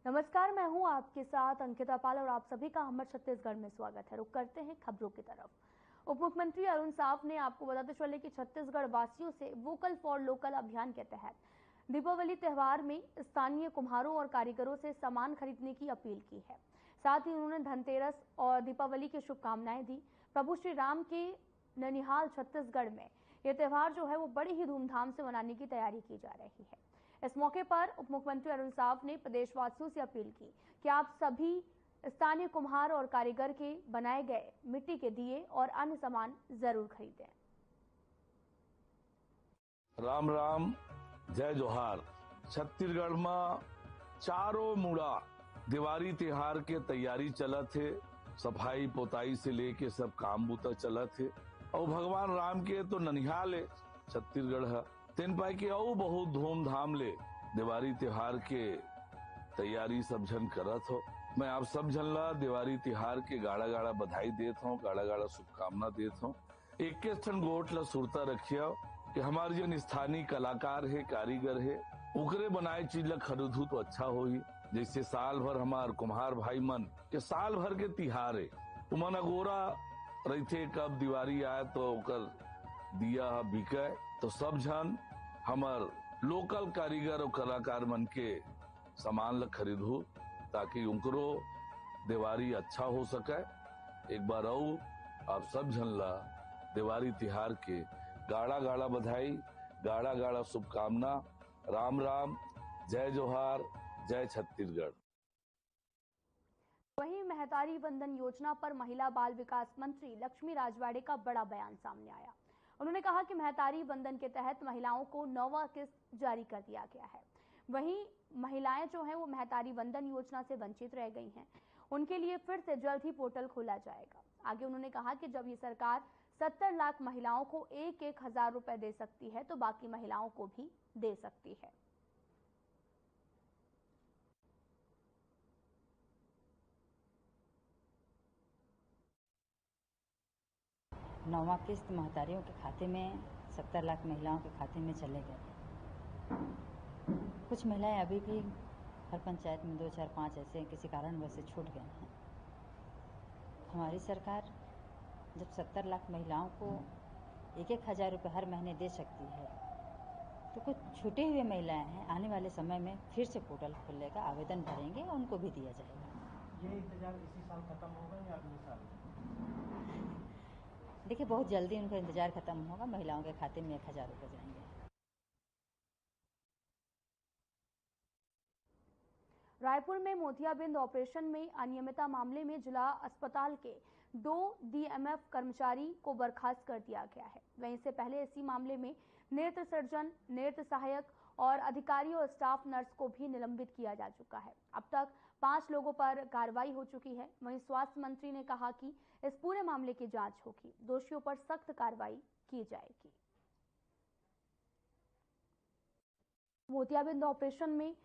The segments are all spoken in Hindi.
नमस्कार, मैं हूं आपके साथ अंकिता पाल और आप सभी का हमर छत्तीसगढ़ में स्वागत है। रुक करते हैं खबरों की तरफ। उप मुख्यमंत्री अरुण साव ने आपको बताते चले कि छत्तीसगढ़ वासियों से वोकल फॉर लोकल अभियान के तहत दीपावली त्योहार में स्थानीय कुम्हारों और कारीगरों से सामान खरीदने की अपील की है। साथ ही उन्होंने धनतेरस और दीपावली की शुभकामनाएं दी। प्रभु श्री राम के ननिहाल छत्तीसगढ़ में यह त्योहार जो है वो बड़ी ही धूमधाम से मनाने की तैयारी की जा रही है। इस मौके पर उप मुख्यमंत्री अरुण साव ने प्रदेशवासियों से अपील की कि आप सभी स्थानीय कुम्हार और कारीगर के बनाए गए मिट्टी के दिए और अन्य सामान जरूर खरीदें। राम राम, जय जोहार। छत्तीसगढ़ में चारों मुड़ा दिवाली त्योहार के तैयारी चलत है। सफाई पोताई से लेके सब काम बूता चलत है और भगवान राम के तो ननिहाल है छत्तीसगढ़ है। तीन पाई के और बहुत धूमधाम ले दिवाली त्योहार के तैयारी सब जन करत हो। मैं आप सब जन ला दिवाली त्योहार के गाड़ा गाड़ा बधाई देत हूँ, गाड़ा गाड़ा शुभकामना देत हूँ। एक ठन गोट ला सुरता रखिया कि हमारे जन स्थानीय कलाकार है, कारीगर है, उकरे बनाए चीज ला खरीदू तो अच्छा होही। जैसे साल भर हमार कुम्हार भाई मन के साल भर के तिहार है, उमन अगोरा रहते कब दिवाली आए तो ओकर दिया बिके। तो सब जन हमार लोकल कारीगर और कलाकार मन के सामान ला खरीदू ताकि उनको दिवाली अच्छा हो सके। एक बार और आप सब जन ला दिवाली त्योहार के गाड़ा गाड़ा बधाई, गाड़ा गाड़ा शुभकामना। राम राम, जय जोहार, जय छत्तीसगढ़। वहीं महतारी वंदन योजना पर महिला बाल विकास मंत्री लक्ष्मी राजवाड़े का बड़ा बयान सामने आया। उन्होंने कहा कि महतारी वंदन के तहत महिलाओं को 9वां किस्त जारी कर दिया गया है। वहीं महिलाएं जो हैं वो महतारी वंदन योजना से वंचित रह गई हैं। उनके लिए फिर से जल्द ही पोर्टल खोला जाएगा। आगे उन्होंने कहा कि जब ये सरकार 70 लाख महिलाओं को 1-1 हजार रुपए दे सकती है तो बाकी महिलाओं को भी दे सकती है। नौवां किस्त महतारियों के खाते में 70 लाख महिलाओं के खाते में चले गए। कुछ महिलाएं अभी भी हर पंचायत में 2, 4, 5 ऐसे किसी कारणवश से छूट गए हैं। हमारी सरकार जब 70 लाख महिलाओं को 1-1 हजार रुपये हर महीने दे सकती है तो कुछ छूटे हुए महिलाएं हैं, आने वाले समय में फिर से पोर्टल खुलेगा, आवेदन भरेंगे और उनको भी दिया जाएगा। ये इंतजार इसी साल खत्म होगा या अगले साल? देखिए, बहुत जल्दी उनका इंतजार खत्म होगा। महिलाओं के खाते में 1 हजार रुपये जाएंगे। रायपुर में मोतियाबिंद ऑपरेशन में अनियमितता मामले में जिला अस्पताल के 2 डीएमएफ कर्मचारी को बर्खास्त कर दिया गया है। वहीं इससे पहले इसी मामले में नेत्र सर्जन, नेत्र सहायक और अधिकारियों और स्टाफ नर्स को भी निलंबित किया जा चुका है। अब तक 5 लोगों पर कार्रवाई हो चुकी है। वहीं स्वास्थ्य मंत्री ने कहा कि इस पूरे मामले की जांच होगी, दोषियों पर सख्त कार्रवाई की जाएगी। मोतियाबिंद ऑपरेशन में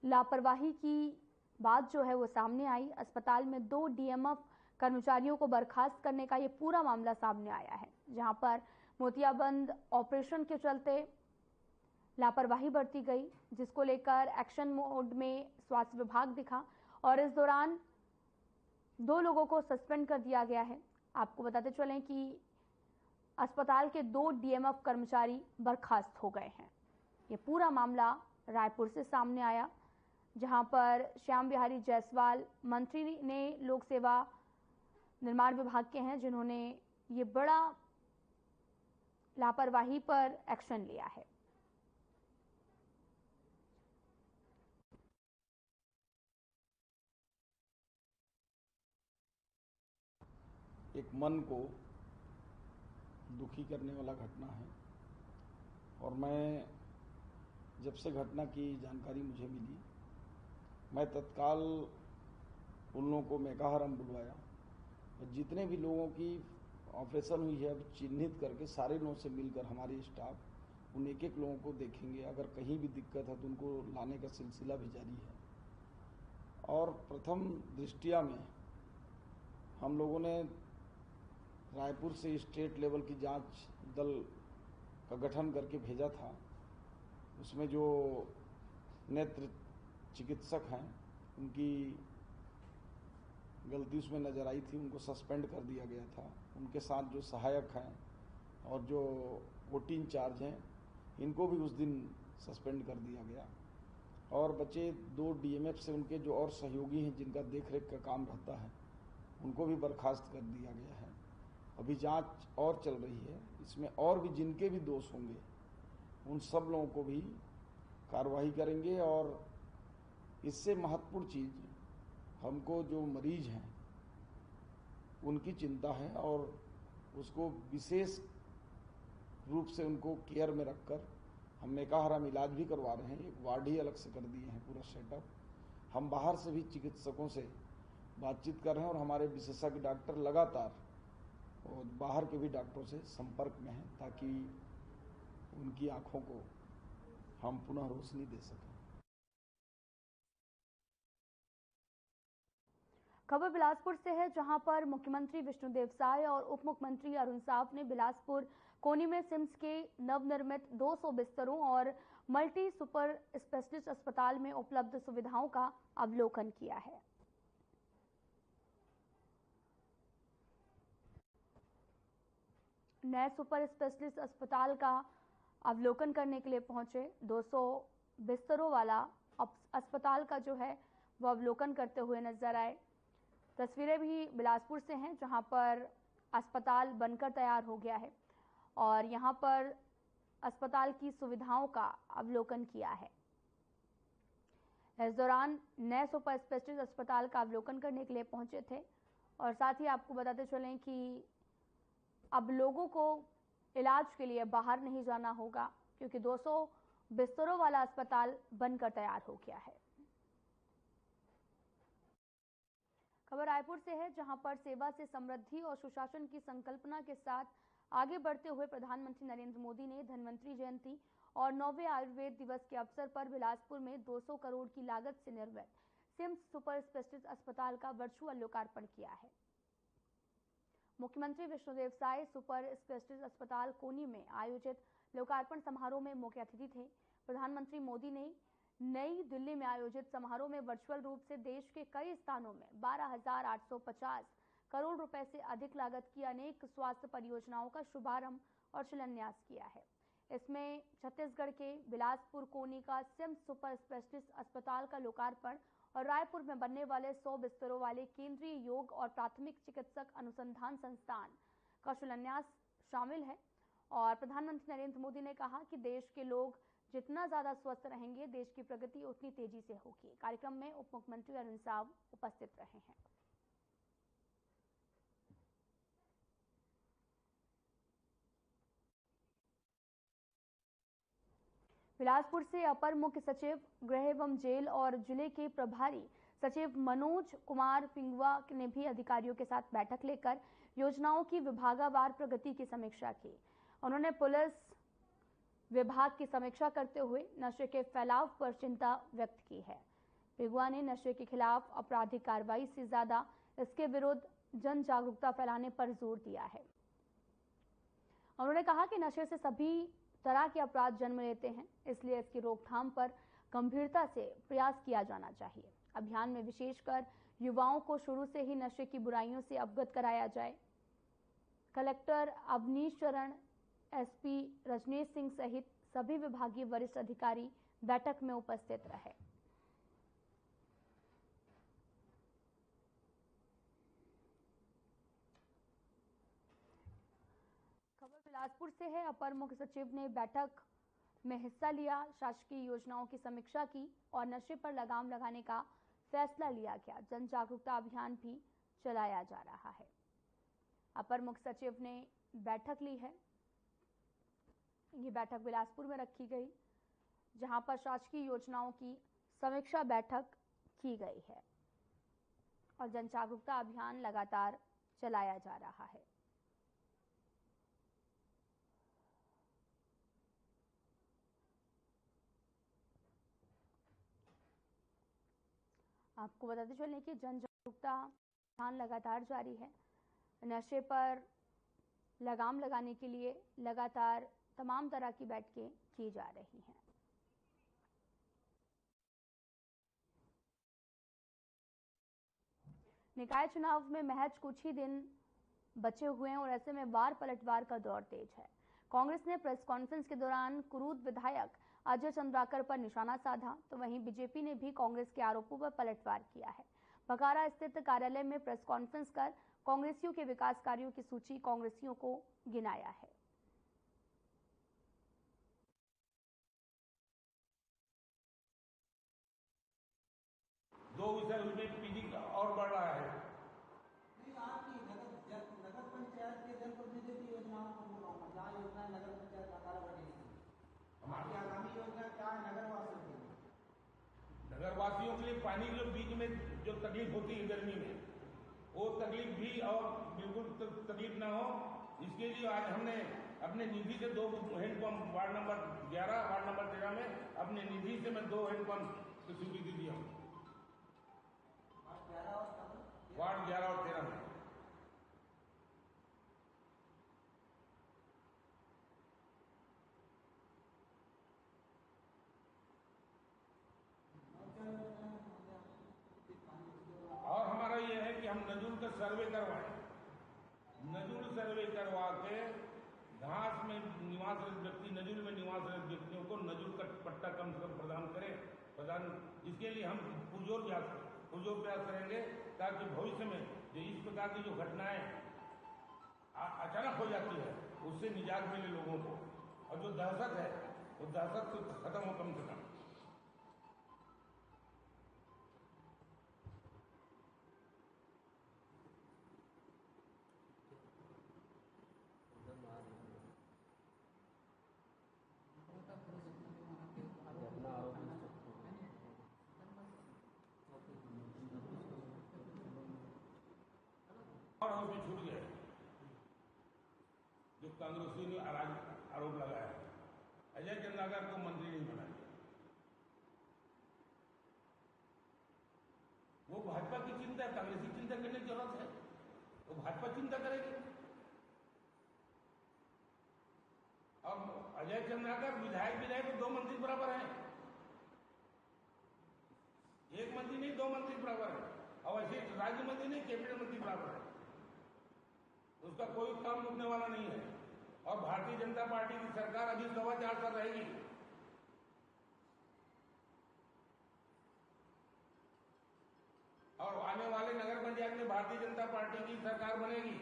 लापरवाही की बात जो है वो सामने आई। अस्पताल में 2 डीएमएफ कर्मचारियों को बर्खास्त करने का ये पूरा मामला सामने आया है, जहां पर मोतियाबिंद ऑपरेशन के चलते लापरवाही बरती गई, जिसको लेकर एक्शन मोड में स्वास्थ्य विभाग दिखा और इस दौरान 2 लोगों को सस्पेंड कर दिया गया है। आपको बताते चलें कि अस्पताल के 2 डीएमएफ कर्मचारी बर्खास्त हो गए हैं। ये पूरा मामला रायपुर से सामने आया, जहां पर श्याम बिहारी जायसवाल मंत्री ने लोक सेवा निर्माण विभाग के हैं, जिन्होंने ये बड़ा लापरवाही पर एक्शन लिया है। एक मन को दुखी करने वाला घटना है और मैं जब से घटना की जानकारी मुझे मिली, मैं तत्काल उन लोगों को मेकाहारम बुलवाया और जितने भी लोगों की ऑपरेशन हुई है अब चिन्हित करके सारे लोगों से मिलकर हमारी स्टाफ उन 1-1 लोगों को देखेंगे। अगर कहीं भी दिक्कत है तो उनको लाने का सिलसिला भी जारी है। और प्रथम दृष्टिया में हम लोगों ने रायपुर से स्टेट लेवल की जांच दल का गठन करके भेजा था। उसमें जो नेत्र चिकित्सक हैं उनकी गलती उसमें नज़र आई थी, उनको सस्पेंड कर दिया गया था। उनके साथ जो सहायक हैं और जो ओटी इंचार्ज हैं, इनको भी उस दिन सस्पेंड कर दिया गया। और बचे 2 डीएमएफ से उनके जो और सहयोगी हैं, जिनका देखरेख का काम रहता है, उनको भी बर्खास्त कर दिया गया है। अभी जांच और चल रही है, इसमें और भी जिनके भी दोष होंगे उन सब लोगों को भी कार्रवाई करेंगे। और इससे महत्वपूर्ण चीज़, हमको जो मरीज हैं उनकी चिंता है और उसको विशेष रूप से उनको केयर में रखकर हम मेकाहाराम इलाज भी करवा रहे हैं। एक वार्ड ही अलग से कर दिए हैं, पूरा सेटअप। हम बाहर से भी चिकित्सकों से बातचीत कर रहे हैं और हमारे विशेषज्ञ डॉक्टर लगातार और बाहर के भी डॉक्टरों से संपर्क में हैं, ताकि उनकी आंखों को हम पुनः रोशनी दे सकें। खबर बिलासपुर से है, जहां पर मुख्यमंत्री विष्णुदेव साय और उप मुख्यमंत्री अरुण साव ने बिलासपुर कोनी में सिम्स के नवनिर्मित 200 बिस्तरों और मल्टी सुपर स्पेशलिस्ट अस्पताल में उपलब्ध सुविधाओं का अवलोकन किया है। नए सुपर स्पेशलिस्ट अस्पताल का अवलोकन करने के लिए पहुंचे 200 बिस्तरों वाला अस्पताल का जो है वो अवलोकन करते हुए नजर आए। तस्वीरें भी बिलासपुर से हैं, जहां पर अस्पताल बनकर तैयार हो गया है और यहां पर अस्पताल की सुविधाओं का अवलोकन किया है। इस दौरान नए सुपर स्पेशलिस्ट अस्पताल का अवलोकन करने के लिए पहुंचे थे और साथ ही आपको बताते चलें कि अब लोगों को इलाज के लिए बाहर नहीं जाना होगा, क्योंकि 200 बिस्तरों वाला अस्पताल बनकर तैयार हो गया है। खबर रायपुर से है, जहां पर सेवा से समृद्धि और सुशासन की संकल्पना के साथ आगे बढ़ते हुए प्रधानमंत्री नरेंद्र मोदी ने धन्वंतरी जयंती और 9वें आयुर्वेद दिवस के अवसर पर बिलासपुर में 200 करोड़ की लागत से निर्मित सिम्स सुपर स्पेशलिस्ट अस्पताल का वर्चुअल लोकार्पण किया है। मुख्यमंत्री विष्णुदेव साय सुपर स्पेशलिस्ट अस्पताल कोनी में आयोजित लोकार्पण समारोह में मुख्य अतिथि थे। प्रधानमंत्री मोदी ने नई दिल्ली में आयोजित समारोह में वर्चुअल रूप से देश के कई स्थानों में 12,850 करोड़ रुपए से अधिक लागत की अनेक स्वास्थ्य परियोजनाओं का शुभारंभ और शिलान्यास किया है। इसमें छत्तीसगढ़ के बिलासपुर कोनी का सिम्स सुपर स्पेशलिस्ट अस्पताल का लोकार्पण और रायपुर में बनने वाले 100 बिस्तरों वाले केंद्रीय योग और प्राथमिक चिकित्सक अनुसंधान संस्थान का शिलान्यास शामिल है। और प्रधानमंत्री नरेंद्र मोदी ने कहा कि देश के लोग जितना ज्यादा स्वस्थ रहेंगे, देश की प्रगति उतनी तेजी से होगी। कार्यक्रम में उप मुख्यमंत्री अरुण साव उपस्थित रहे हैं। बिलासपुर से अपर मुख्य सचिव गृह एवं जेल और जिले के प्रभारी सचिव मनोज कुमार पिंगुआ ने भी अधिकारियों के साथ बैठक लेकर योजनाओं की विभागवार प्रगति की समीक्षा की। उन्होंने पुलिस विभाग की समीक्षा करते हुए नशे के फैलाव पर चिंता व्यक्त की है। पिंगुआ ने नशे के खिलाफ आपराधिक कार्रवाई से ज्यादा इसके विरुद्ध जन जागरूकता फैलाने पर जोर दिया है। उन्होंने कहा कि नशे से सभी तरह के अपराध जन्म लेते हैं, इसलिए इसकी रोकथाम पर गंभीरता से प्रयास किया जाना चाहिए। अभियान में विशेषकर युवाओं को शुरू से ही नशे की बुराइयों से अवगत कराया जाए। कलेक्टर अवनीश चरण, एसपी रजनीश सिंह सहित सभी विभागीय वरिष्ठ अधिकारी बैठक में उपस्थित रहे। खबर बिलासपुर से है। अपर मुख्य सचिव ने बैठक में हिस्सा लिया, शासकीय योजनाओं की समीक्षा की और नशे पर लगाम लगाने का फैसला लिया गया। जन जागरूकता अभियान भी चलाया जा रहा है। अपर मुख्य सचिव ने बैठक ली है। ये बैठक बिलासपुर में रखी गई, जहां पर शासकीय योजनाओं की समीक्षा बैठक की गई है और जन जागरूकता अभियान लगातार चलाया जा रहा है। आपको बताते चलें कि जन जागरूकता अभियान लगातार जारी है। नशे पर लगाम लगाने के लिए लगातार तमाम तरह की बैठकें की जा रही हैं। निकाय चुनाव में महज कुछ ही दिन बचे हुए हैं और ऐसे में वार पलटवार का दौर तेज है। कांग्रेस ने प्रेस कॉन्फ्रेंस के दौरान कुरूद विधायक अजय चंद्राकर पर निशाना साधा, तो वहीं बीजेपी ने भी कांग्रेस के आरोपों पर पलटवार किया है। बघारा स्थित कार्यालय में प्रेस कॉन्फ्रेंस कर कांग्रेसियों के विकास कार्यों की सूची कांग्रेसियों को गिनाया है। दो विषय उसमें पीजी और बढ़ रहा है। नगर पंचायत के जनप्रतिनिधि योजनाओं को बोल रहा हूँ, जहाँ योजना नगर पंचायत बघारा बढ़ेगी। हमारी आगामी योजना क्या है नगरवासियों के लिए? नगरवासियों के लिए पानी के बीच में जो तकलीफ होती है गर्मी में, वो तकलीफ भी और बिल्कुल तकलीफ ना हो, इसके लिए आज हमने अपने निधि से 2 handpump ward number 11, ward number 13 में अपने निधि से मैं 2 हैंडपंप की स्वीकृति दी हूँ। वार्ड 11 और 13 में। और हमारा यह है कि हम नजूल का सर्वे करवाएं। नजूल सर्वे करवा के घास में निवासरत व्यक्ति, नजूल में निवासरत व्यक्तियों को नजूल का पट्टा कम से कम प्रदान करें। इसके लिए हम पुरजोर प्रयास करेंगे, ताकि भविष्य में जो इस प्रकार की जो घटनाएं अचानक हो जाती है, उससे निजात मिले लोगों को, और जो दहशत है वो दहशत तो खत्म हो कम से कम। और उसमें छूट गए जो कांग्रेसियों ने आरोप लगाया है, अजय चंद्राकर को मंत्री नहीं बनाया। वो भाजपा की चिंता है, कांग्रेस की चिंता करने की जरूरत है। वो भाजपा चिंता करेगी। और अजय चंद्राकर विधायक 2 मंत्री बराबर हैं। 1 मंत्री नहीं, 2 मंत्री बराबर है। और ऐसे राज्य मंत्री नहीं, कैबिनेट मंत्री बराबर है। उसका कोई काम रुकने वाला नहीं है। और भारतीय जनता पार्टी की सरकार अभी 4.25 साल रहेगी। और आने वाले नगर पंचायत में भारतीय जनता पार्टी की सरकार बनेगी,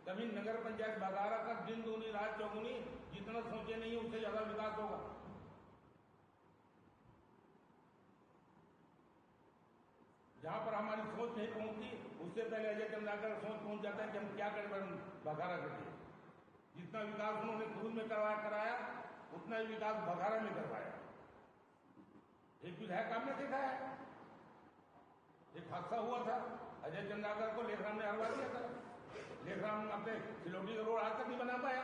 तभी नगर पंचायत बघारा का दिन दूनी रात चौगुनी जितना सोचे नहीं उससे ज्यादा विकास होगा। जहां पर हमारी सोच नहीं पहुंचती, उससे पहले अजय चंद्राकर सोच पहुंच जाता है कि हम क्या करें बघारा के लिए। जितना विकास उन्होंने खुद में कराया, उतना ही विकास बघारा में करवाया। एक विधायक आपने देखा है, एक हादसा हुआ था, अजय चंद्राकर को लेखराम ने हरवा दिया था। लेखराम अपने सिलौटी का रोड आज तक नहीं बना पाया,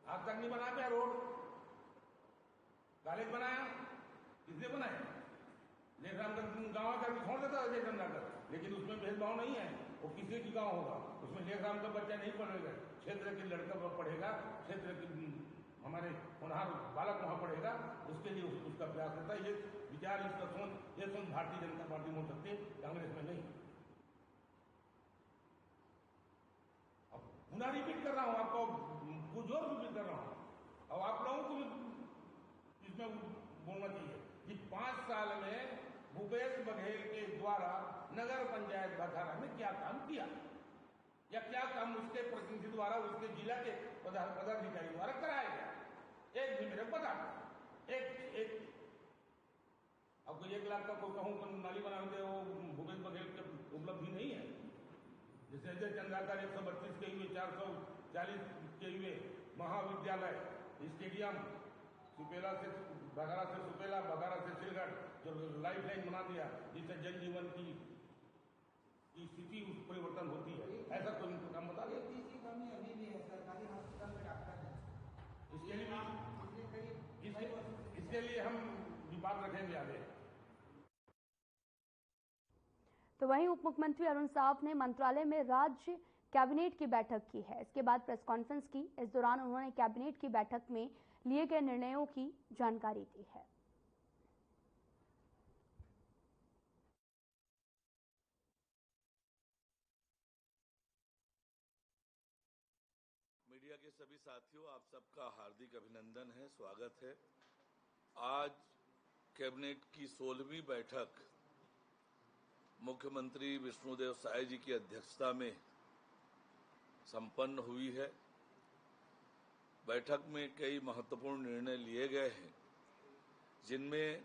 आज तक नहीं बना पाया रोड। कॉलेज बनाया, किसने बनाया? लेखराम का गाँव करके छोड़ देता अजय चंद्राकर, लेकिन उसमें भेदभाव नहीं है। वो किसी की गाँव होगा, उसमें लेखराम का बच्चा नहीं पढ़ेगा, क्षेत्र के लड़का पढ़ेगा, क्षेत्र के हमारे होनहार बालक वहां पढ़ेगा, उसके लिए उसका प्रयास रहता है। ये विचार, इसका सोच, ये सोच भारतीय जनता पार्टी में हो सकती है, कांग्रेस में नहीं। अब पुनः रिपीट कर रहा हूं, आपको पुरजोर रिपीट कर रहा हूं, और आप लोगों को भी इसमें बोलना चाहिए कि 5 साल में भूपेश बघेल के द्वारा नगर पंचायत बघारा में क्या काम किया, या क्या काम उसके प्रतिनिधि द्वारा, उसके जिला के पदाधिकारी द्वारा कराया गया, एक भी मेरे बता। एक अब 1 लाख का कोई कहूँ नाली बना दे, वो भूपेश बघेल की उपलब्धि नहीं है। जैसे अजय चंद्राकर 132 के हुए, 440 के हुए महाविद्यालय, स्टेडियम, सुपेला से बघारा से सुपेला, बघारा से सिलगढ़, जो लाइफ लाइन बना दिया, जिससे जन जीवन की स्थिति परिवर्तन होती है। ऐसा कोई काम बता दें। कमी अभी भी है, सरकारी हॉस्पिटल में डॉक्टर है। इसके लिए हम विवाद रखेंगे आगे। तो वहीं उप मुख्यमंत्री अरुण साव ने मंत्रालय में राज्य कैबिनेट की बैठक की है। इसके बाद प्रेस कॉन्फ्रेंस की। इस दौरान उन्होंने कैबिनेट की बैठक में लिए गए निर्णयों की जानकारी दी है। साथियों, आप सबका हार्दिक अभिनंदन है, स्वागत है। आज कैबिनेट की 16वीं बैठक मुख्यमंत्री विष्णुदेव साय जी की अध्यक्षता में संपन्न हुई है। बैठक में कई महत्वपूर्ण निर्णय लिए गए हैं, जिनमें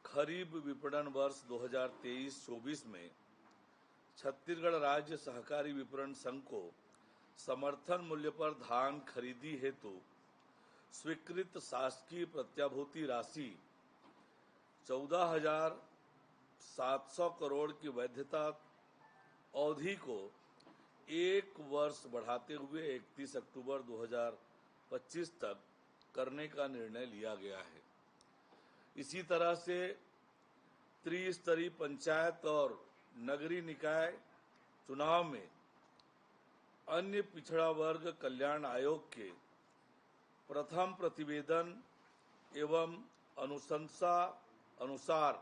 खरीफ विपणन वर्ष 2023-24 में छत्तीसगढ़ राज्य सहकारी विपणन संघ को समर्थन मूल्य पर धान खरीदी हेतु स्वीकृत शासकीय प्रत्याभूति राशि 14,700 करोड़ की वैधता अवधि को 1 वर्ष बढ़ाते हुए 31 अक्टूबर 2025 तक करने का निर्णय लिया गया है। इसी तरह से त्रिस्तरीय पंचायत और नगरीय निकाय चुनाव में अन्य पिछड़ा वर्ग कल्याण आयोग के प्रथम प्रतिवेदन एवं अनुशंसा अनुसार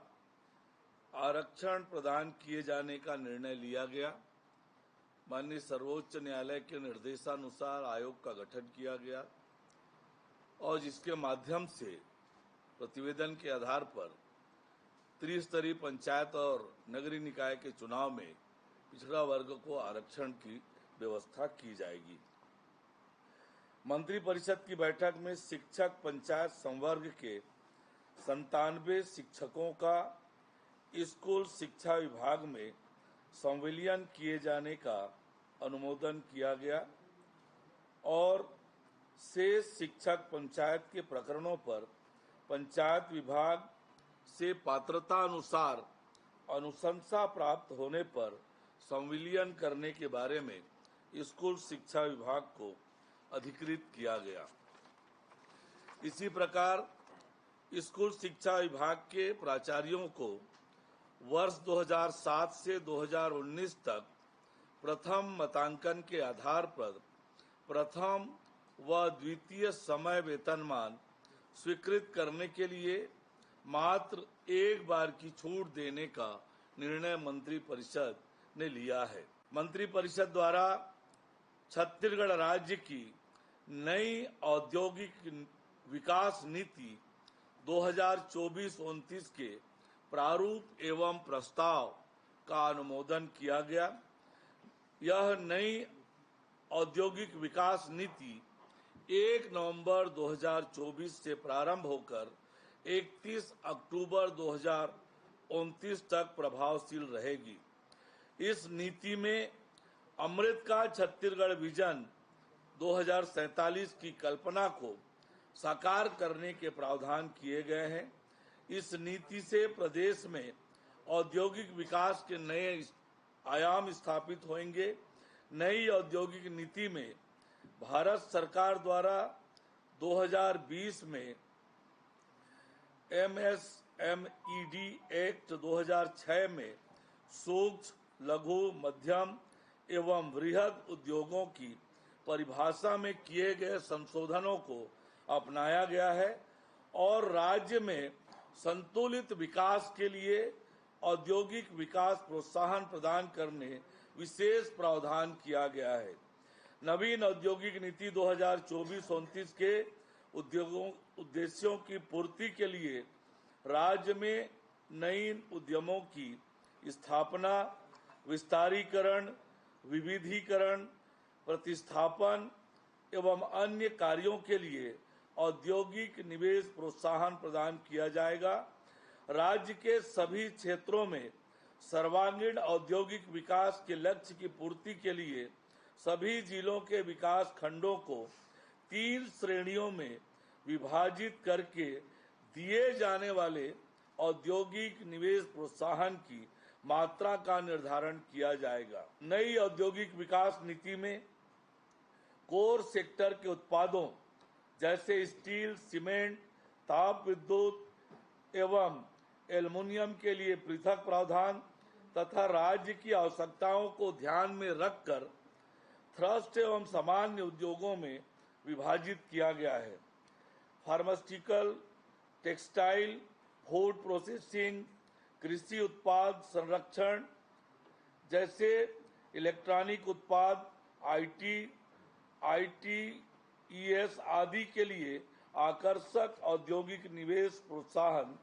आरक्षण प्रदान किए जाने का निर्णय लिया गया। माननीय सर्वोच्च न्यायालय के निर्देशानुसार आयोग का गठन किया गया और जिसके माध्यम से प्रतिवेदन के आधार पर त्रिस्तरीय पंचायत और नगरीय निकाय के चुनाव में पिछड़ा वर्ग को आरक्षण की व्यवस्था की जाएगी। मंत्रिपरिषद की बैठक में शिक्षक पंचायत संवर्ग के 97 शिक्षकों का स्कूल शिक्षा विभाग में संविलियन किए जाने का अनुमोदन किया गया और शेष शिक्षक पंचायत के प्रकरणों पर पंचायत विभाग से पात्रता अनुसार अनुशंसा प्राप्त होने पर संविलियन करने के बारे में स्कूल शिक्षा विभाग को अधिकृत किया गया। इसी प्रकार स्कूल शिक्षा विभाग के प्राचार्यों को वर्ष 2007 से 2019 तक प्रथम मतांकन के आधार पर प्रथम व द्वितीय समय वेतनमान स्वीकृत करने के लिए मात्र एक बार की छूट देने का निर्णय मंत्रिपरिषद ने लिया है। मंत्रिपरिषद द्वारा छत्तीसगढ़ राज्य की नई औद्योगिक विकास नीति 2024-29 के प्रारूप एवं प्रस्ताव का अनुमोदन किया गया। यह नई औद्योगिक विकास नीति 1 नवंबर 2024 से प्रारंभ होकर 31 अक्टूबर 2029 तक प्रभावशील रहेगी। इस नीति में अमृत का छत्तीसगढ़ विजन 2047 की कल्पना को साकार करने के प्रावधान किए गए हैं। इस नीति से प्रदेश में औद्योगिक विकास के नए आयाम स्थापित होंगे। नई औद्योगिक नीति में भारत सरकार द्वारा 2020 में MSMED एक्ट 2006 में सूक्ष्म, लघु, मध्यम एवं वृहद उद्योगों की परिभाषा में किए गए संशोधनों को अपनाया गया है और राज्य में संतुलित विकास के लिए औद्योगिक विकास प्रोत्साहन प्रदान करने विशेष प्रावधान किया गया है। नवीन औद्योगिक नीति 2024-29 के उद्देश्यों की पूर्ति के लिए राज्य में नई उद्यमों की स्थापना, विस्तारीकरण, विविधीकरण, प्रतिस्थापन एवं अन्य कार्यों के लिए औद्योगिक निवेश प्रोत्साहन प्रदान किया जाएगा। राज्य के सभी क्षेत्रों में सर्वांगीण औद्योगिक विकास के लक्ष्य की पूर्ति के लिए सभी जिलों के विकास खंडों को 3 श्रेणियों में विभाजित करके दिए जाने वाले औद्योगिक निवेश प्रोत्साहन की मात्रा का निर्धारण किया जाएगा। नई औद्योगिक विकास नीति में कोर सेक्टर के उत्पादों जैसे स्टील, सीमेंट, ताप विद्युत एवं एल्युमिनियम के लिए पृथक प्रावधान तथा राज्य की आवश्यकताओं को ध्यान में रखकर थ्रस्ट एवं सामान्य उद्योगों में विभाजित किया गया है। फार्मास्यूटिकल, टेक्सटाइल, फूड प्रोसेसिंग, कृषि उत्पाद संरक्षण जैसे इलेक्ट्रॉनिक उत्पाद, IT ईएस आदि के लिए आकर्षक औद्योगिक निवेश प्रोत्साहन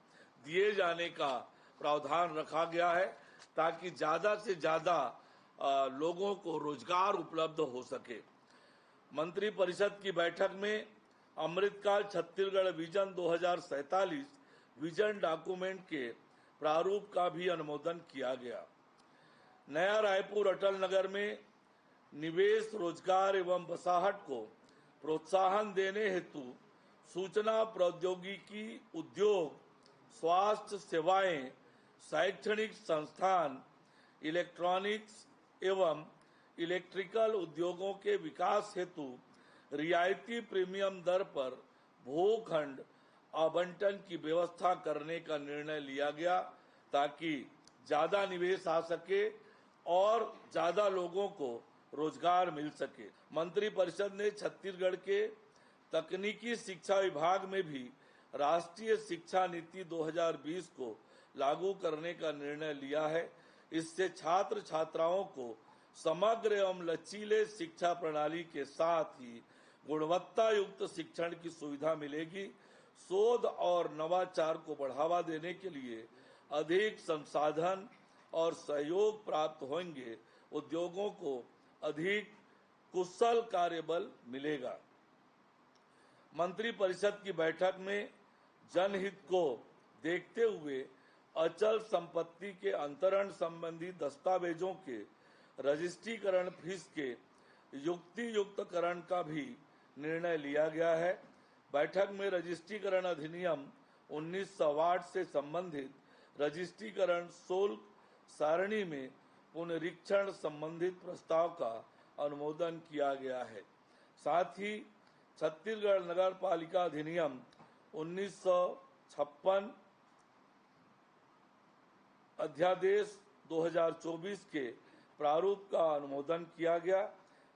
दिए जाने का प्रावधान रखा गया है ताकि ज्यादा से ज्यादा लोगों को रोजगार उपलब्ध हो सके। मंत्री परिषद की बैठक में अमृतकाल छत्तीसगढ़ विजन 2047 विजन डॉक्यूमेंट के प्रारूप का भी अनुमोदन किया गया। नया रायपुर अटल नगर में निवेश, रोजगार एवं बसाहट को प्रोत्साहन देने हेतु सूचना प्रौद्योगिकी उद्योग, स्वास्थ्य सेवाएं, शैक्षणिक संस्थान, इलेक्ट्रॉनिक्स एवं इलेक्ट्रिकल उद्योगों के विकास हेतु रियायती प्रीमियम दर पर भूखंड आवंटन की व्यवस्था करने का निर्णय लिया गया ताकि ज्यादा निवेश आ सके और ज्यादा लोगों को रोजगार मिल सके। मंत्री परिषद ने छत्तीसगढ़ के तकनीकी शिक्षा विभाग में भी राष्ट्रीय शिक्षा नीति 2020 को लागू करने का निर्णय लिया है। इससे छात्र छात्राओं को समग्र एवं लचीले शिक्षा प्रणाली के साथ ही गुणवत्ता युक्त शिक्षण की सुविधा मिलेगी। शोध और नवाचार को बढ़ावा देने के लिए अधिक संसाधन और सहयोग प्राप्त होंगे। उद्योगों को अधिक कुशल कार्यबल मिलेगा। मंत्री परिषद की बैठक में जनहित को देखते हुए अचल संपत्ति के अंतरण संबंधी दस्तावेजों के रजिस्ट्रीकरण फीस के युक्ति युक्तकरण का भी निर्णय लिया गया है। बैठक में रजिस्ट्रीकरण अधिनियम 1960 से संबंधित रजिस्ट्रीकरण शुल्क सारणी में पुनरीक्षण संबंधित प्रस्ताव का अनुमोदन किया गया है। साथ ही छत्तीसगढ़ नगर पालिका अधिनियम 1956 अध्यादेश 2024 के प्रारूप का अनुमोदन किया गया।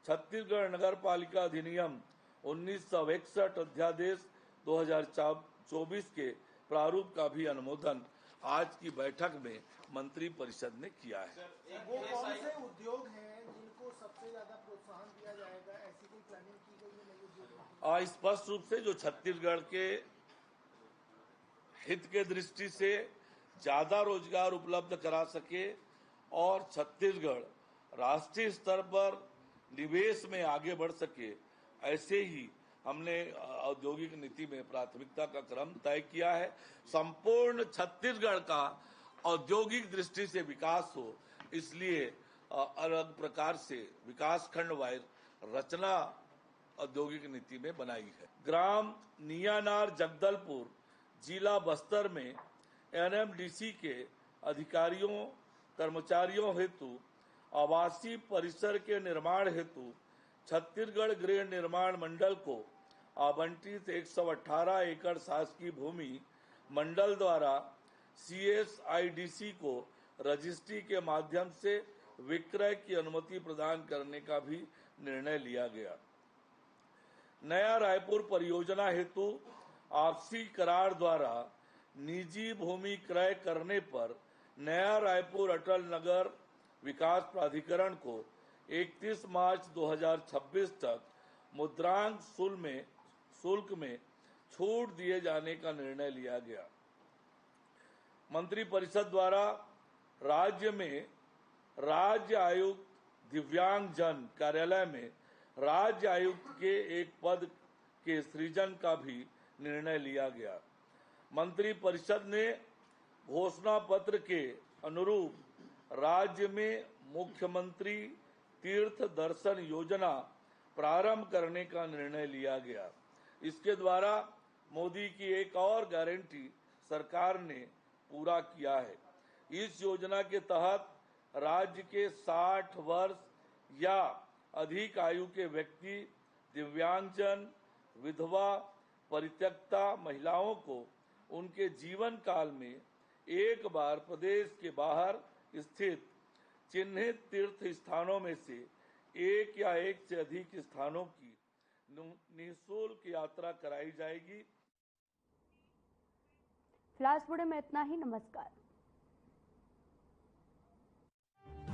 छत्तीसगढ़ नगर पालिका अधिनियम 1961 अध्यादेश 2024 के प्रारूप का भी अनुमोदन आज की बैठक में मंत्री परिषद ने किया है। वो कौन से उद्योग हैं जिनको सबसे ज्यादा प्रोत्साहन दिया जाएगा, ऐसी कोई प्लानिंग की गई है नई उद्योग में? स्पष्ट रूप से जो छत्तीसगढ़ के हित के दृष्टि से ज्यादा रोजगार उपलब्ध करा सके और छत्तीसगढ़ राष्ट्रीय स्तर पर निवेश में आगे बढ़ सके, ऐसे ही हमने औद्योगिक नीति में प्राथमिकता का क्रम तय किया है। संपूर्ण छत्तीसगढ़ का औद्योगिक दृष्टि से विकास हो, इसलिए अलग प्रकार से विकास खंड वाइज रचना औद्योगिक नीति में बनाई है। ग्राम नियानार जगदलपुर जिला बस्तर में एनएमडीसी के अधिकारियों कर्मचारियों हेतु आवासीय परिसर के निर्माण हेतु छत्तीसगढ़ गृह निर्माण मंडल को आवंटित 118 एकड़ शासकीय भूमि मंडल द्वारा सीएसआईडीसी को रजिस्ट्री के माध्यम से विक्रय की अनुमति प्रदान करने का भी निर्णय लिया गया। नया रायपुर परियोजना हेतु आपसी करार द्वारा निजी भूमि क्रय करने पर नया रायपुर अटल नगर विकास प्राधिकरण को 31 मार्च 2026 तक मुद्रांक शुल्क में छूट दिए जाने का निर्णय लिया गया। मंत्री परिषद द्वारा राज्य में राज्य आयुक्त दिव्यांग जन कार्यालय में राज्य आयुक्त के एक पद के सृजन का भी निर्णय लिया गया। मंत्री परिषद ने घोषणा पत्र के अनुरूप राज्य में मुख्यमंत्री तीर्थ दर्शन योजना प्रारंभ करने का निर्णय लिया गया। इसके द्वारा मोदी की एक और गारंटी सरकार ने पूरा किया है। इस योजना के तहत राज्य के 60 वर्ष या अधिक आयु के व्यक्ति, दिव्यांगजन, विधवा, परित्यक्ता महिलाओं को उनके जीवन काल में एक बार प्रदेश के बाहर स्थित चिन्हित तीर्थ स्थानों में से एक या एक से अधिक स्थानों की निःशुल्क यात्रा कराई जाएगी। फिलहाल इस वीडियो में इतना ही। नमस्कार।